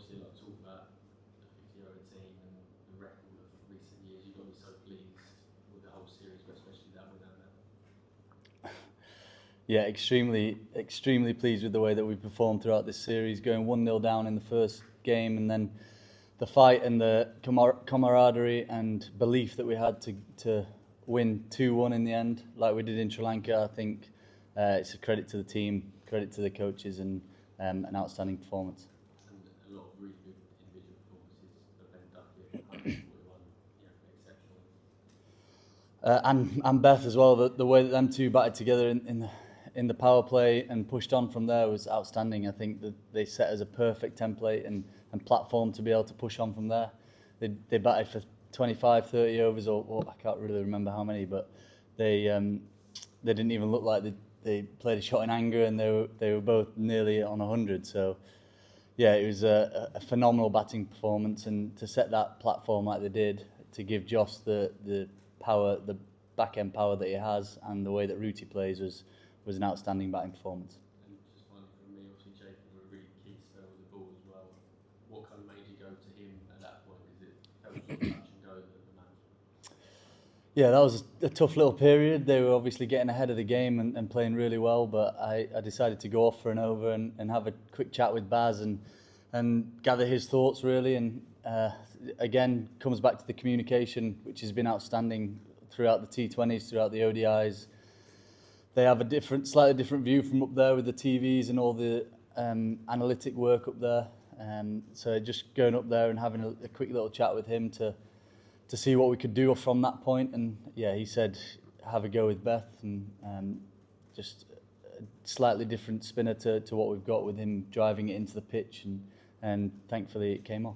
obviously like talk about the 50-over team and the record of recent years. You've got to be so pleased with the whole series, but especially that winner now. Yeah, extremely pleased with the way that we performed throughout this series, going 1-0 down in the first game, and then the fight and the camaraderie and belief that we had to win 2-1 in the end, like we did in Sri Lanka. I think it's a credit to the team, credit to the coaches, and an outstanding performance. And a lot of really good individual performances. Ben Duckett, 141, exceptional. And Beth as well. The way that them two batted together in the power play and pushed on from there was outstanding. I think that they set as a perfect template and platform to be able to push on from there. They batted for 25, 30 overs, or I can't really remember how many, but they didn't even look like they played a shot in anger, and they were both nearly on 100. So yeah, it was a phenomenal batting performance, and to set that platform like they did, to give Joss the power, the back end power that he has, and the way that Rooty plays was an outstanding batting performance. And just finally from me, obviously Jacob were a really key spell with the ball as well. What kind of made you go to him at that point? Because it felt sort of touch and go the match. Yeah, that was a tough little period. They were obviously getting ahead of the game and playing really well, but I decided to go off for an over and have a quick chat with Baz and gather his thoughts really. And again, comes back to the communication, which has been outstanding throughout the T20s, throughout the ODIs. They have a slightly different view from up there with the TVs and all the analytic work up there. So just going up there and having a quick little chat with him to see what we could do from that point. And yeah, he said, have a go with Beth, and just a slightly different spinner to what we've got with him driving it into the pitch, and thankfully it came off.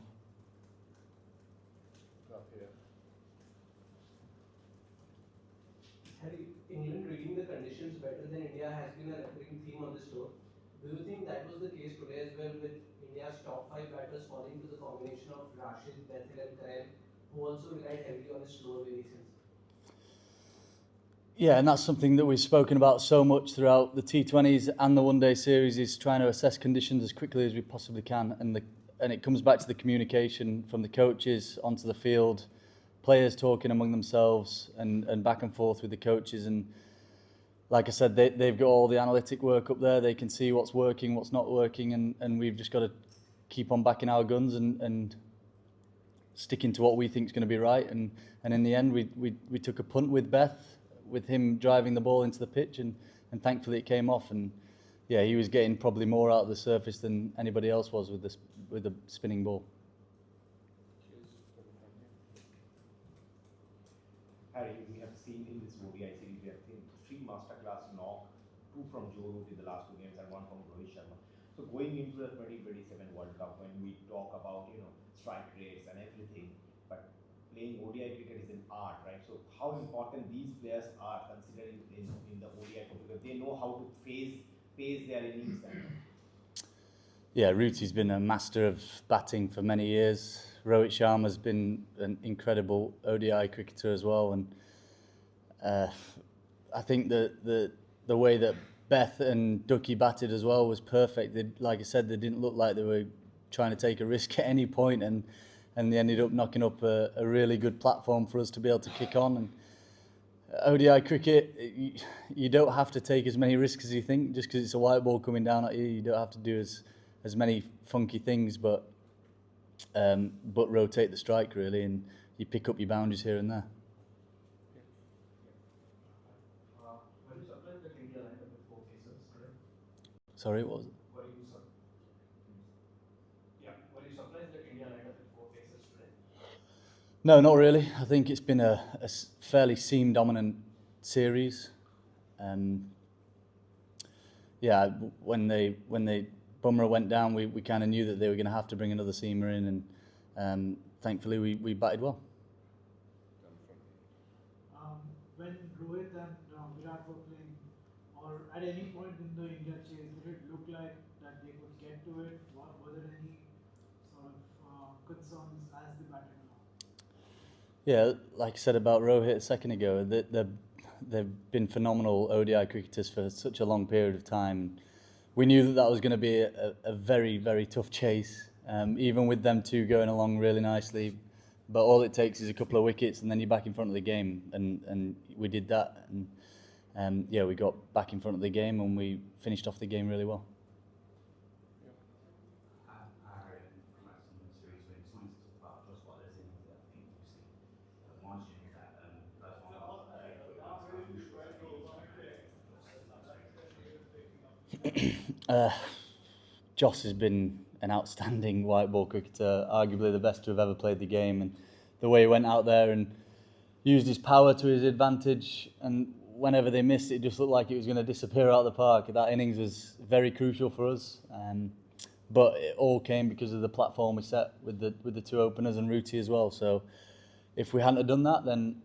Harry, England reading the conditions better than India has been a recurring theme on this tour. Do you think that was the case today as well, with India's top 5 batters falling to the combination of Rashid, Bethel and Karen, who also relied heavily on his slower variations? Yeah, and that's something that we've spoken about so much throughout the T20s and the one-day series, is trying to assess conditions as quickly as we possibly can. And it comes back to the communication from the coaches onto the field, players talking among themselves and back and forth with the coaches. And like I said, they've got all the analytic work up there. They can see what's working, what's not working, and we've just got to keep on backing our guns and sticking to what we think is going to be right. And in the end, we took a punt with Beth, with him driving the ball into the pitch, and thankfully it came off. And yeah, he was getting probably more out of the surface than anybody else was with the spinning ball. Harry, we have seen in this ODI series, we have seen 3 masterclass knock, 2 from Joe Root in the last 2 games and 1 from Rohit Sharma. So going into the 2027 World Cup, when we talk about strike rates and everything, but playing ODI cricket is an art, right? So how important these players are considering in the ODI cricket, because they know how to pace their innings. Yeah, Rooty's been a master of batting for many years. Rohit Sharma's been an incredible ODI cricketer as well, and I think the way that Beth and Ducky batted as well was perfect. Like I said, they didn't look like they were trying to take a risk at any point, and they ended up knocking up a really good platform for us to be able to kick on. And ODI cricket, you don't have to take as many risks as you think. Just because it's a white ball coming down at you, you don't have to do as many funky things, but rotate the strike really, and you pick up your boundaries here and there. Were you surprised that India lined up with 4 pacers today? Sorry, what was it? Were you surprised that India lined up with 4 pacers today? No, not really. I think it's been a fairly seam-dominant series. Yeah, when Bumrah went down, we kind of knew that they were going to have to bring another seamer in, and thankfully we batted well. When Rohit and Virat were playing, or at any point in the India chase, did it look like that they could get to it? Were there any sort of concerns as they batted along? Yeah, like I said about Rohit a second ago, they've been phenomenal ODI cricketers for such a long period of time. We knew that was going to be a very, very tough chase. even with them two going along really nicely. But all it takes is a couple of wickets, and then you're back in front of the game, and we did that. And yeah, we got back in front of the game, and we finished off the game really well. Joss has been an outstanding white ball cricketer, arguably the best to have ever played the game, and the way he went out there and used his power to his advantage, and whenever they missed it just looked like it was going to disappear out of the park. That innings was very crucial for us, but it all came because of the platform we set with the two openers and Ruti as well. So if we hadn't have done that, then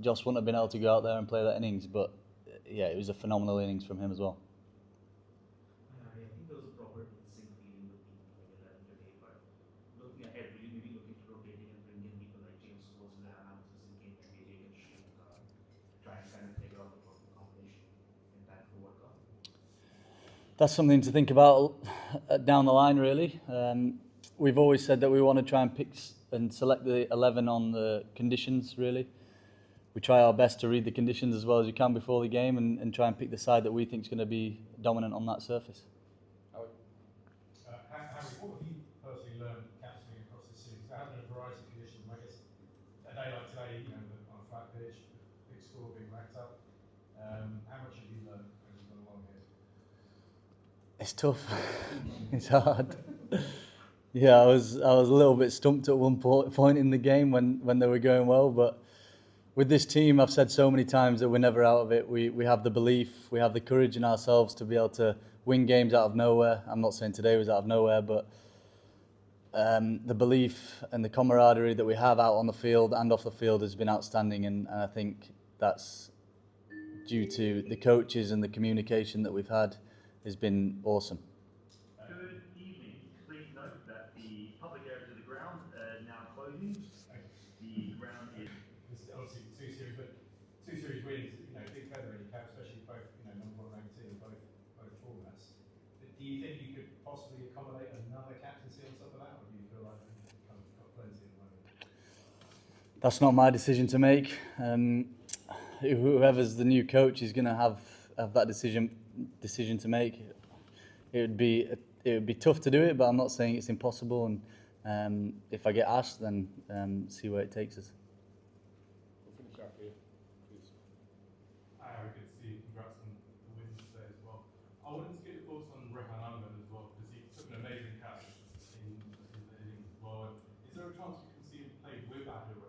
Joss wouldn't have been able to go out there and play that innings. But yeah, it was a phenomenal innings from him as well. I think there was a proper sync feeling with the 11 today, but looking ahead, will you maybe look into rotating and bring in people like James Rose and Ram Smith in case JJ can Sri Lanka, try and kind of figure out the perfect combination in time for the World Cup? That's something to think about down the line, really. We've always said that we want to try and pick and select the 11 on the conditions, really. We try our best to read the conditions as well as we can before the game and try and pick the side that we think is going to be dominant on that surface. Harry, what have you personally learned captaining across this series? There has been a variety of conditions, and I guess a day like today, you know, on a flat pitch, big score being racked up. How much have you learned as you've gone along here? It's tough. It's hard. Yeah, I was a little bit stumped at one point in the game when they were going well, but with this team, I've said so many times that we're never out of it. We have the belief, we have the courage in ourselves to be able to win games out of nowhere. I'm not saying today was out of nowhere, but the belief and the camaraderie that we have out on the field and off the field has been outstanding, and I think that's due to the coaches and the communication that we've had has been awesome. Good evening. Please note that the public area to the ground now closing. The ground is. This is obviously two series wins. You know, big feather in your cap, especially both number one ranked team, both formats. Do you think you could possibly accommodate another captaincy on top of that, or do you feel like you've kind of got plenty at the moment? That's not my decision to make. Whoever's the new coach is going to have that decision to make. It would be tough to do it, but I'm not saying it's impossible. And if I get asked, then see where it takes us. We'll finish up here, please. Hi, good to see you. Congrats on the win today as well. I wanted to get your thoughts on Rehan Ahmed as well, because he took an amazing catch in the innings as well. Is there a chance we can see him play with Adil